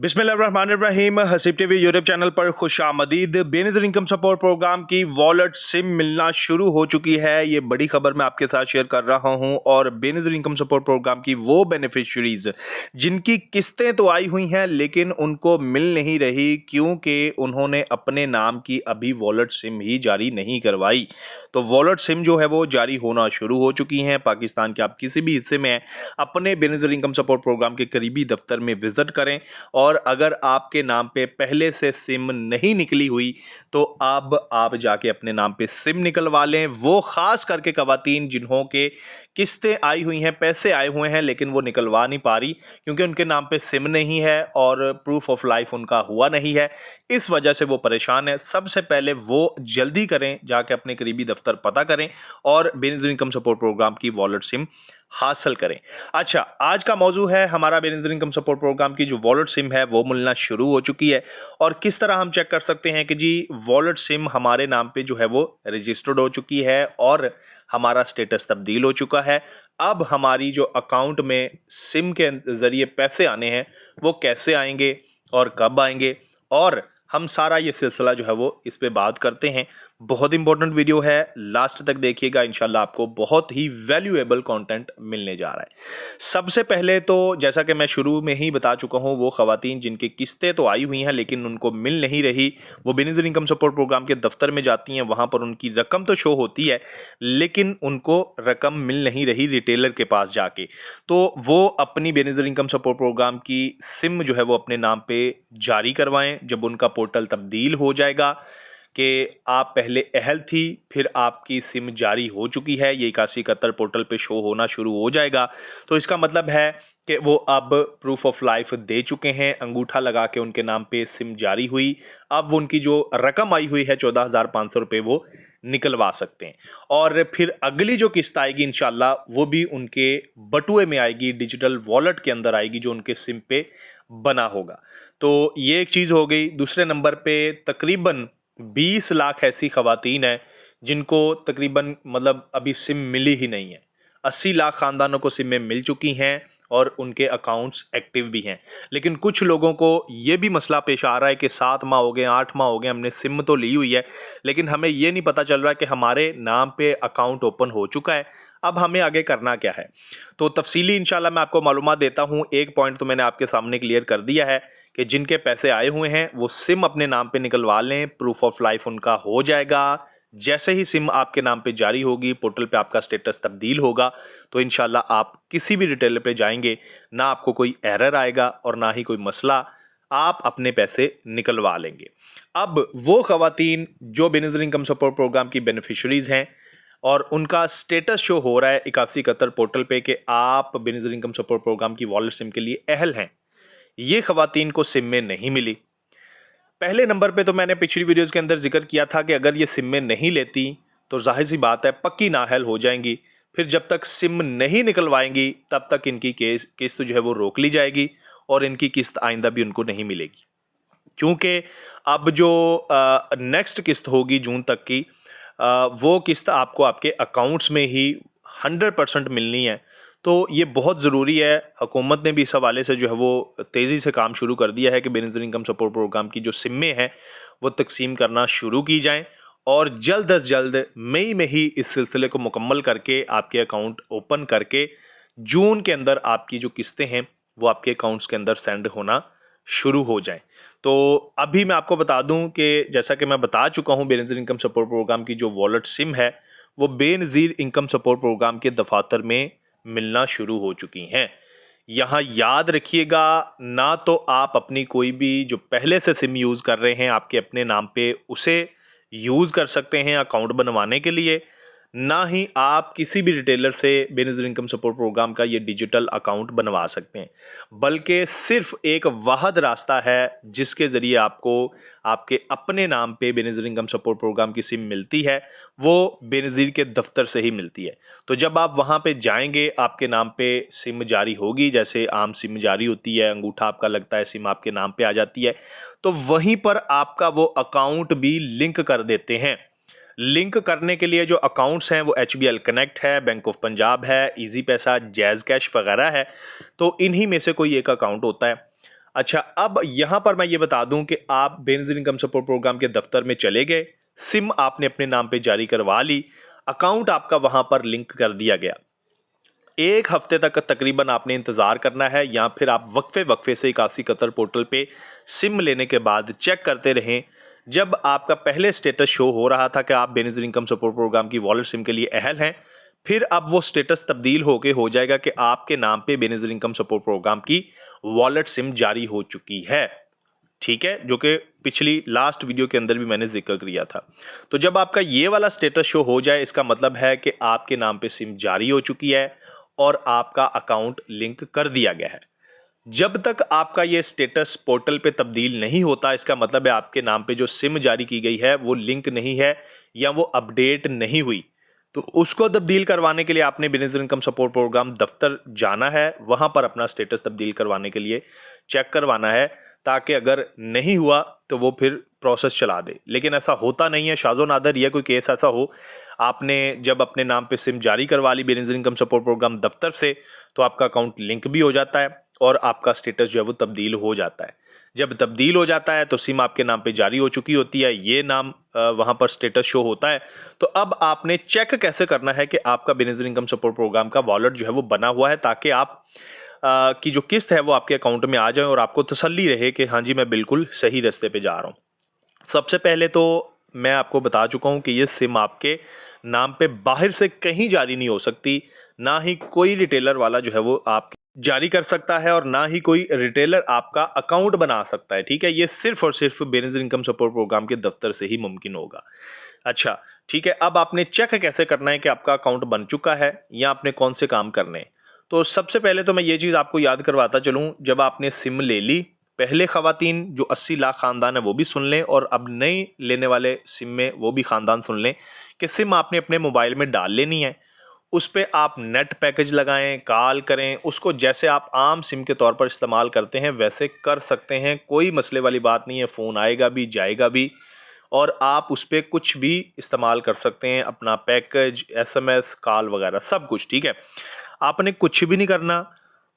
बिस्मिल्लाहिर्रहमानिर्रहीम। Haseeb TV YouTube channel पर खुशामदीद। Benazir income support programme की वॉलेट सिम मिलना शुरू हो चुकी है। ये बड़ी खबर मैं आपके साथ शेयर कर रहा हूं। और बेनज़ीर इनकम सपोर्ट प्रोग्राम की वो बेनिफिशरीज जिनकी किस्तें तो आई हुई हैं लेकिन उनको मिल नहीं रही क्योंकि उन्होंने अपने नाम की अभी वॉलेट सिम ही जारी नहीं करवाई। तो वॉलेट सिम जो है वो जारी होना शुरू हो चुकी हैं। पाकिस्तान के आप किसी भी हिस्से में अपने बेनज़ीर इनकम सपोर्ट प्रोग्राम के करीबी दफ्तर में विजिट करें। और अगर आपके नाम पे पहले से सिम नहीं निकली हुई तो अब आप जाके अपने नाम पे सिम निकलवा लें। वो खास करके खवातीन जिन्हों के किस्तें आई हुई हैं, पैसे आए हुए हैं लेकिन वो निकलवा नहीं पा रही क्योंकि उनके नाम पे सिम नहीं है और प्रूफ ऑफ लाइफ उनका हुआ नहीं है, इस वजह से वो परेशान है। सबसे पहले वो जल्दी करें, जाके अपने करीबी दफ्तर पता करें और बेनज़ीर इनकम सपोर्ट प्रोग्राम की वॉलेट सिम हासिल करें। अच्छा, आज का मौजू है हमारा बेनज़ीर इनकम सपोर्ट प्रोग्राम की जो वॉलेट सिम है वो मिलना शुरू हो चुकी है। और किस तरह हम चेक कर सकते हैं कि जी वॉलेट सिम हमारे नाम पे जो है वो रजिस्टर्ड हो चुकी है और हमारा स्टेटस तब्दील हो चुका है। अब हमारी जो अकाउंट में सिम के जरिए पैसे आने हैं वो कैसे आएंगे और कब आएंगे, और हम सारा ये सिलसिला जो है वो इस पे बात करते हैं। बहुत इंपॉर्टेंट वीडियो है, लास्ट तक देखिएगा, इंशाल्लाह आपको बहुत ही वैल्यूएबल कंटेंट मिलने जा रहा है। सबसे पहले तो जैसा कि मैं शुरू में ही बता चुका हूं, वो खवातीन जिनकी किस्तें तो आई हुई हैं लेकिन उनको मिल नहीं रही, वो बेनज़ीर इनकम सपोर्ट प्रोग्राम के दफ्तर में जाती हैं। वहां पर उनकी रकम तो शो होती है लेकिन उनको रकम मिल नहीं रही रिटेलर के पास जाके। तो वो अपनी बेनज़ीर इनकम सपोर्ट प्रोग्राम की सिम जो है वो अपने नाम पे जारी करवाएं। जब उनका पोर्टल तब्दील हो जाएगा कि आप पहले अहल थी फिर आपकी सिम जारी हो चुकी है, ये 8171 पोर्टल पे शो होना शुरू हो जाएगा, तो इसका मतलब है कि वो अब प्रूफ ऑफ लाइफ दे चुके हैं, अंगूठा लगा के उनके नाम पे सिम जारी हुई। अब उनकी जो रकम आई हुई है 14,500 रुपये वो निकलवा सकते हैं। और फिर अगली जो किस्त आएगी इंशाल्लाह वो भी उनके बटुए में आएगी, डिजिटल वॉलेट के अंदर आएगी जो उनके सिम पे बना होगा। तो ये एक चीज़ हो गई। दूसरे नंबर पे तकरीबन 20 लाख ऐसी खवातीन हैं जिनको तकरीबन मतलब अभी सिम मिली ही नहीं है। 80 लाख खानदानों को सिमें मिल चुकी हैं और उनके अकाउंट्स एक्टिव भी हैं। लेकिन कुछ लोगों को ये भी मसला पेश आ रहा है कि 7 माह हो गए, 8 माह हो गए, हमने सिम तो ली हुई है लेकिन हमें ये नहीं पता चल रहा है कि हमारे नाम पे अकाउंट ओपन हो चुका है, अब हमें आगे करना क्या है। तो तफसीली इंशाल्लाह मैं आपको मालूमात देता हूँ। एक पॉइंट तो मैंने आपके सामने क्लियर कर दिया है कि जिनके पैसे आए हुए हैं वो सिम अपने नाम पे निकलवा लें, प्रूफ ऑफ लाइफ उनका हो जाएगा। जैसे ही सिम आपके नाम पे जारी होगी, पोर्टल पे आपका स्टेटस तब्दील होगा, तो इंशाल्लाह आप किसी भी रिटेलर पे जाएंगे, ना आपको कोई एरर आएगा और ना ही कोई मसला, आप अपने पैसे निकलवा लेंगे। अब वो खवातीन जो बेनज़ीर इनकम सपोर्ट प्रोग्राम की बेनिफिशरीज हैं और उनका स्टेटस शो हो रहा है 8171 पोर्टल पे कि आप बेनज़ीर इनकम सपोर्ट प्रोग्राम की वॉलेट सिम के लिए अहल हैं, ये खवातीन को सिम में नहीं मिली। पहले नंबर पे तो मैंने पिछली वीडियोस के अंदर जिक्र किया था कि अगर ये सिम में नहीं लेती तो जाहिर सी बात है पक्की नाअहल हो जाएंगी। फिर जब तक सिम नहीं निकलवाएंगी तब तक इनकी किस्त जो है वो रोक ली जाएगी और इनकी किस्त आइंदा भी उनको नहीं मिलेगी। क्योंकि अब जो नेक्स्ट किस्त होगी जून तक की, वो किस्त आपको आपके अकाउंट्स में ही 100% मिलनी है। तो ये बहुत ज़रूरी है। हुकूमत ने भी इस हवाले से जो है वो तेज़ी से काम शुरू कर दिया है कि बेनज़ीर इनकम सपोर्ट प्रोग्राम की जो सिमें हैं वो तकसीम करना शुरू की जाएं और जल्द अज जल्द मई में ही इस सिलसिले को मुकम्मल करके आपके अकाउंट ओपन करके जून के अंदर आपकी जो किस्तें हैं वो आपके अकाउंट्स के अंदर सेंड होना शुरू हो जाएं। तो अभी मैं आपको बता दूं कि जैसा कि मैं बता चुका हूं, बेनज़ीर इनकम सपोर्ट प्रोग्राम की जो वॉलेट सिम है वो बेनज़ीर इनकम सपोर्ट प्रोग्राम के दफातर में मिलना शुरू हो चुकी हैं। यहाँ याद रखिएगा, ना तो आप अपनी कोई भी जो पहले से सिम यूज़ कर रहे हैं आपके अपने नाम पे उसे यूज़ कर सकते हैं अकाउंट बनवाने के लिए, ना ही आप किसी भी रिटेलर से बेनज़ीर इनकम सपोर्ट प्रोग्राम का ये डिजिटल अकाउंट बनवा सकते हैं। बल्कि सिर्फ एक वाहद रास्ता है जिसके ज़रिए आपको आपके अपने नाम पे बेनज़ीर इनकम सपोर्ट प्रोग्राम की सिम मिलती है, वो बेनज़ीर के दफ्तर से ही मिलती है। तो जब आप वहाँ पे जाएंगे आपके नाम पे सिम जारी होगी, जैसे आम सिम जारी होती है, अंगूठा आपका लगता है, सिम आपके नाम पे आ जाती है, तो वहीं पर आपका वो अकाउंट भी लिंक कर देते हैं। लिंक करने के लिए जो अकाउंट्स हैं वो HBL कनेक्ट है, बैंक ऑफ पंजाब है, इजी पैसा, जैज़ कैश वगैरह है। तो इन्हीं में से कोई एक अकाउंट होता है। अच्छा, अब यहाँ पर मैं ये बता दूं कि आप बेनज़ीर इनकम सपोर्ट प्रोग्राम के दफ्तर में चले गए, सिम आपने अपने नाम पे जारी करवा ली, अकाउंट आपका वहां पर लिंक कर दिया गया। 1 हफ्ते तक तकरीबन आपने इंतज़ार करना है, या फिर आप वक्फे से 81 कतर पोर्टल पे सिम लेने के बाद चेक करते रहें। जब आपका पहले स्टेटस शो हो रहा था कि आप बेनज़ीर इनकम सपोर्ट प्रोग्राम की वॉलेट सिम के लिए अहल हैं, फिर अब वो स्टेटस तब्दील होके हो जाएगा कि आपके नाम पे बेनज़ीर इनकम सपोर्ट प्रोग्राम की वॉलेट सिम जारी हो चुकी है। ठीक है, जो कि पिछली लास्ट वीडियो के अंदर भी मैंने जिक्र किया था। तो जब आपका ये वाला स्टेटस शो हो जाए, इसका मतलब है कि आपके नाम पे सिम जारी हो चुकी है और आपका अकाउंट लिंक कर दिया गया है। जब तक आपका ये स्टेटस पोर्टल पे तब्दील नहीं होता, इसका मतलब है आपके नाम पे जो सिम जारी की गई है वो लिंक नहीं है या वो अपडेट नहीं हुई। तो उसको तब्दील करवाने के लिए आपने बेनज़ीर इनकम सपोर्ट प्रोग्राम दफ्तर जाना है, वहां पर अपना स्टेटस तब्दील करवाने के लिए चेक करवाना है, ताकि अगर नहीं हुआ तो वो फिर प्रोसेस चला दे। लेकिन ऐसा होता नहीं है, शाज़ो नादर यह कोई केस ऐसा हो, आपने जब अपने नाम पे सिम जारी करवा ली बेनज़ीर इनकम सपोर्ट प्रोग्राम दफ्तर से, तो आपका अकाउंट लिंक भी हो जाता है और आपका स्टेटस जो है वो तब्दील हो जाता है। जब तब्दील हो जाता है तो सिम आपके नाम पे जारी हो चुकी होती है, ये नाम वहां पर स्टेटस शो होता है। तो अब आपने चेक कैसे करना है कि आपका बेनज़ीर इनकम सपोर्ट प्रोग्राम का वॉलेट जो है वो बना हुआ है, ताकि आप की जो किस्त है वो आपके अकाउंट में आ जाए और आपको तसल्ली रहे कि हाँ जी, मैं बिल्कुल सही रास्ते पे जा रहा हूँ। सबसे पहले तो मैं आपको बता चुका हूं कि ये सिम आपके नाम पे बाहर से कहीं जारी नहीं हो सकती, ना ही कोई रिटेलर वाला जो है वो आप जारी कर सकता है और ना ही कोई रिटेलर आपका अकाउंट बना सकता है। ठीक है, ये सिर्फ और सिर्फ बेनज़ीर इनकम सपोर्ट प्रोग्राम के दफ्तर से ही मुमकिन होगा। अच्छा, ठीक है, अब आपने चेक कैसे करना है कि आपका अकाउंट बन चुका है या आपने कौन से काम करने हैं। तो सबसे पहले तो मैं ये चीज़ आपको याद करवाता चलूँ, जब आपने सिम ले ली, पहले ख़वातीन जो 80 लाख ख़ानदान है वो भी सुन लें, और अब नए लेने वाले सिम में वो भी ख़ानदान सुन लें कि सिम आपने अपने मोबाइल में डाल लेनी है। उस पे आप नेट पैकेज लगाएं, कॉल करें, उसको जैसे आप आम सिम के तौर पर इस्तेमाल करते हैं वैसे कर सकते हैं, कोई मसले वाली बात नहीं है। फ़ोन आएगा भी, जाएगा भी, और आप उस पर कुछ भी इस्तेमाल कर सकते हैं, अपना पैकेज, SMS, कॉल वगैरह सब कुछ। ठीक है, आपने कुछ भी नहीं करना,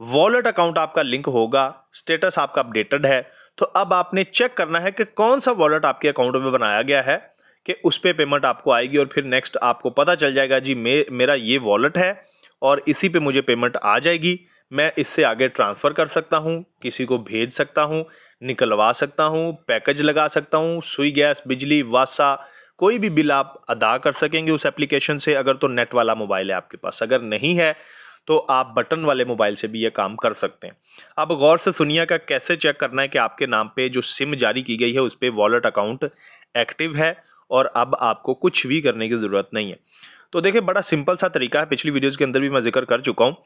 वॉलेट अकाउंट आपका लिंक होगा, स्टेटस आपका अपडेटेड है। तो अब आपने चेक करना है कि कौन सा वॉलेट आपके अकाउंट में बनाया गया है कि उस पर पेमेंट आपको आएगी, और फिर नेक्स्ट आपको पता चल जाएगा जी मेरा ये वॉलेट है और इसी पे मुझे पेमेंट आ जाएगी, मैं इससे आगे ट्रांसफ़र कर सकता हूँ, किसी को भेज सकता हूँ, निकलवा सकता हूँ, पैकेज लगा सकता हूँ, सुई गैस, बिजली, वासा, कोई भी बिल आप अदा कर सकेंगे उस एप्लीकेशन से, अगर तो नेट वाला मोबाइल है आपके पास। अगर नहीं है तो आप बटन वाले मोबाइल से भी ये काम कर सकते हैं। अब गौर से सुनिएगा कैसे चेक करना है कि आपके नाम पे जो सिम जारी की गई है उस पर वॉलेट अकाउंट एक्टिव है और अब आपको कुछ भी करने की ज़रूरत नहीं है। तो देखिए, बड़ा सिंपल सा तरीका है, पिछली वीडियोज़ के अंदर भी मैं जिक्र कर चुका हूँ।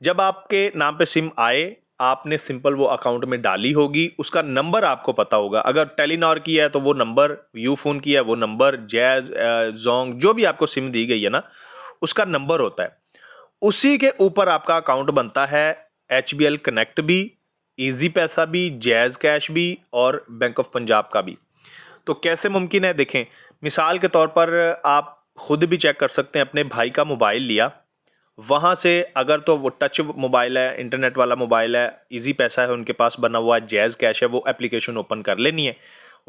जब आपके नाम पे सिम आए, आपने सिंपल वो अकाउंट में डाली होगी, उसका नंबर आपको पता होगा। अगर टेलीनॉर की है तो वो नंबर, यूफोन की है वो नंबर, जैज़, जोंग, जो भी आपको सिम दी गई है ना, उसका नंबर होता है। उसी के ऊपर आपका अकाउंट बनता है, HBL कनेक्ट भी, इजी पैसा भी, जैज़ कैश भी और बैंक ऑफ पंजाब का भी। तो कैसे मुमकिन है देखें, मिसाल के तौर पर आप खुद भी चेक कर सकते हैं। अपने भाई का मोबाइल लिया, वहाँ से अगर तो वो टच मोबाइल है, इंटरनेट वाला मोबाइल है, इजी पैसा है उनके पास बना हुआ है, जैज़ कैश है, वो एप्लीकेशन ओपन कर लेनी है।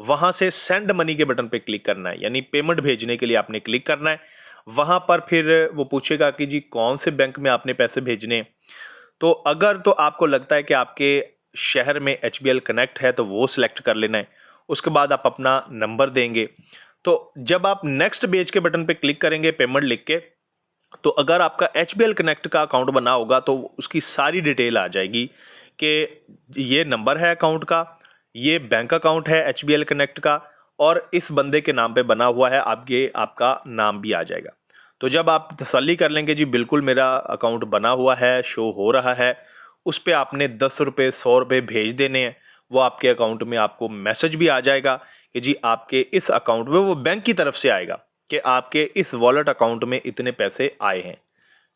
वहाँ से सेंड मनी के बटन पे क्लिक करना है, यानी पेमेंट भेजने के लिए आपने क्लिक करना है। वहाँ पर फिर वो पूछेगा कि जी कौन से बैंक में आपने पैसे भेजने हैं। तो अगर तो आपको लगता है कि आपके शहर में HBL कनेक्ट है तो वो सिलेक्ट कर लेना है। उसके बाद आप अपना नंबर देंगे। तो जब आप नेक्स्ट पेज के बटन पे क्लिक करेंगे पेमेंट लिख के, तो अगर आपका HBL कनेक्ट का अकाउंट बना होगा तो उसकी सारी डिटेल आ जाएगी कि ये नंबर है अकाउंट का, ये बैंक अकाउंट है HBL कनेक्ट का, और इस बंदे के नाम पे बना हुआ है, आपका नाम भी आ जाएगा। तो जब आप तसल्ली कर लेंगे जी बिल्कुल मेरा अकाउंट बना हुआ है, शो हो रहा है, उस पर आपने 10 रुपये, 100 रुपये भेज देने हैं। वो आपके अकाउंट में आपको मैसेज भी आ जाएगा कि जी आपके इस अकाउंट में, वो बैंक की तरफ से आएगा कि आपके इस वॉलेट अकाउंट में इतने पैसे आए हैं।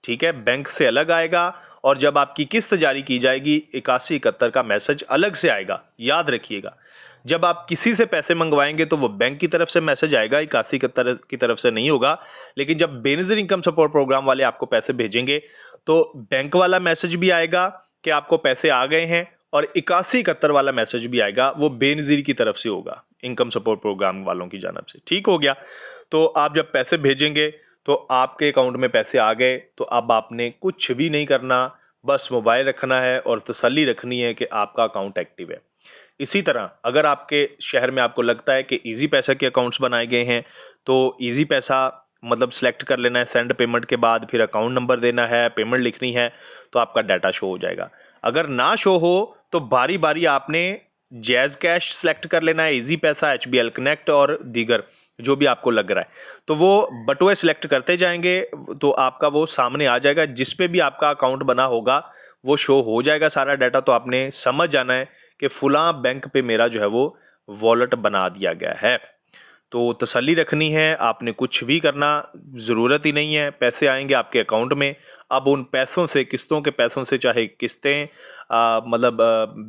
ठीक है, बैंक से अलग आएगा, और जब आपकी किस्त जारी की जाएगी 81-71 का मैसेज अलग से आएगा। याद रखिएगा, जब आप किसी से पैसे मंगवाएंगे तो वो बैंक की तरफ से मैसेज आएगा, 81-71 की तरफ से नहीं होगा। लेकिन जब बेनज़ीर इनकम सपोर्ट प्रोग्राम वाले आपको पैसे भेजेंगे तो बैंक वाला मैसेज भी आएगा कि आपको पैसे आ गए हैं, और 8171 वाला मैसेज भी आएगा, वो बेनज़ीर की तरफ से होगा, इनकम सपोर्ट प्रोग्राम वालों की जानब से। ठीक हो गया। तो आप जब पैसे भेजेंगे तो आपके अकाउंट में पैसे आ गए, तो अब आपने कुछ भी नहीं करना, बस मोबाइल रखना है और तसल्ली रखनी है कि आपका अकाउंट एक्टिव है। इसी तरह अगर आपके शहर में आपको लगता है कि इजी पैसा के अकाउंट्स बनाए गए हैं, तो इजी पैसा मतलब सेलेक्ट कर लेना है, सेंड पेमेंट के बाद फिर अकाउंट नंबर देना है, पेमेंट लिखनी है, तो आपका डाटा शो हो जाएगा। अगर ना शो हो तो बारी बारी आपने जैज़ कैश सेलेक्ट कर लेना है, इजी पैसा, HBL कनेक्ट और दीगर जो भी आपको लग रहा है, तो वो बटुए सिलेक्ट करते जाएंगे, तो आपका वो सामने आ जाएगा। जिस पे भी आपका अकाउंट बना होगा वो शो हो जाएगा सारा डाटा। तो आपने समझ जाना है कि फुला बैंक पे मेरा जो है वो वॉलेट बना दिया गया है। तो तसल्ली रखनी है, आपने कुछ भी करना ज़रूरत ही नहीं है। पैसे आएंगे आपके अकाउंट में, अब उन पैसों से, किस्तों के पैसों से, चाहे किस्तें मतलब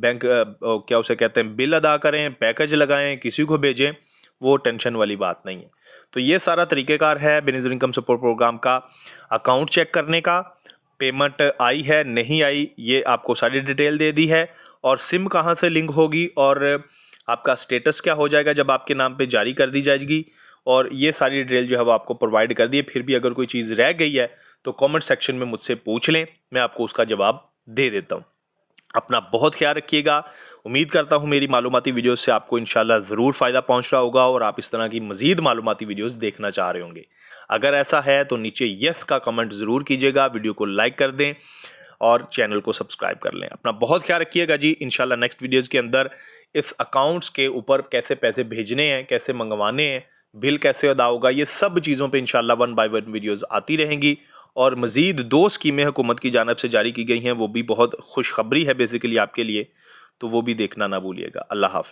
बैंक क्या उसे कहते हैं, बिल अदा करें, पैकेज लगाएं, किसी को भेजें, वो टेंशन वाली बात नहीं है। तो ये सारा तरीक़ेकार है बेनिफिट इनकम सपोर्ट प्रोग्राम का अकाउंट चेक करने का। पेमेंट आई है नहीं आई, ये आपको सारी डिटेल दे दी है, और सिम कहाँ से लिंक होगी और आपका स्टेटस क्या हो जाएगा जब आपके नाम पे जारी कर दी जाएगी, और ये सारी डिटेल जो है वो आपको प्रोवाइड कर दी है। फिर भी अगर कोई चीज़ रह गई है तो कमेंट सेक्शन में मुझसे पूछ लें, मैं आपको उसका जवाब दे देता हूँ। अपना बहुत ख्याल रखिएगा। उम्मीद करता हूँ मेरी मालूमाती वीडियोस से आपको इंशाल्लाह ज़रूर फ़ायदा पहुँच रहा होगा और आप इस तरह की मज़ीद मालूमाती वीडियोस देखना चाह रहे होंगे। अगर ऐसा है तो नीचे यस का कमेंट ज़रूर कीजिएगा, वीडियो को लाइक कर दें और चैनल को सब्सक्राइब कर लें। अपना बहुत ख्याल रखिएगा जी। इंशाल्लाह नेक्स्ट वीडियोज़ के अंदर इस अकाउंट्स के ऊपर कैसे पैसे भेजने हैं, कैसे मंगवाने हैं, बिल कैसे अदा होगा, ये सब चीज़ों पे इंशाल्लाह 1 बाय 1 वीडियोज़ आती रहेंगी। और मज़ीद 2 स्कीमें हुकूमत की जानिब से जारी की गई हैं, वो भी बहुत खुशखबरी है बेसिकली आपके लिए, तो वो भी देखना ना भूलिएगा। अल्लाह हाफ़िज़।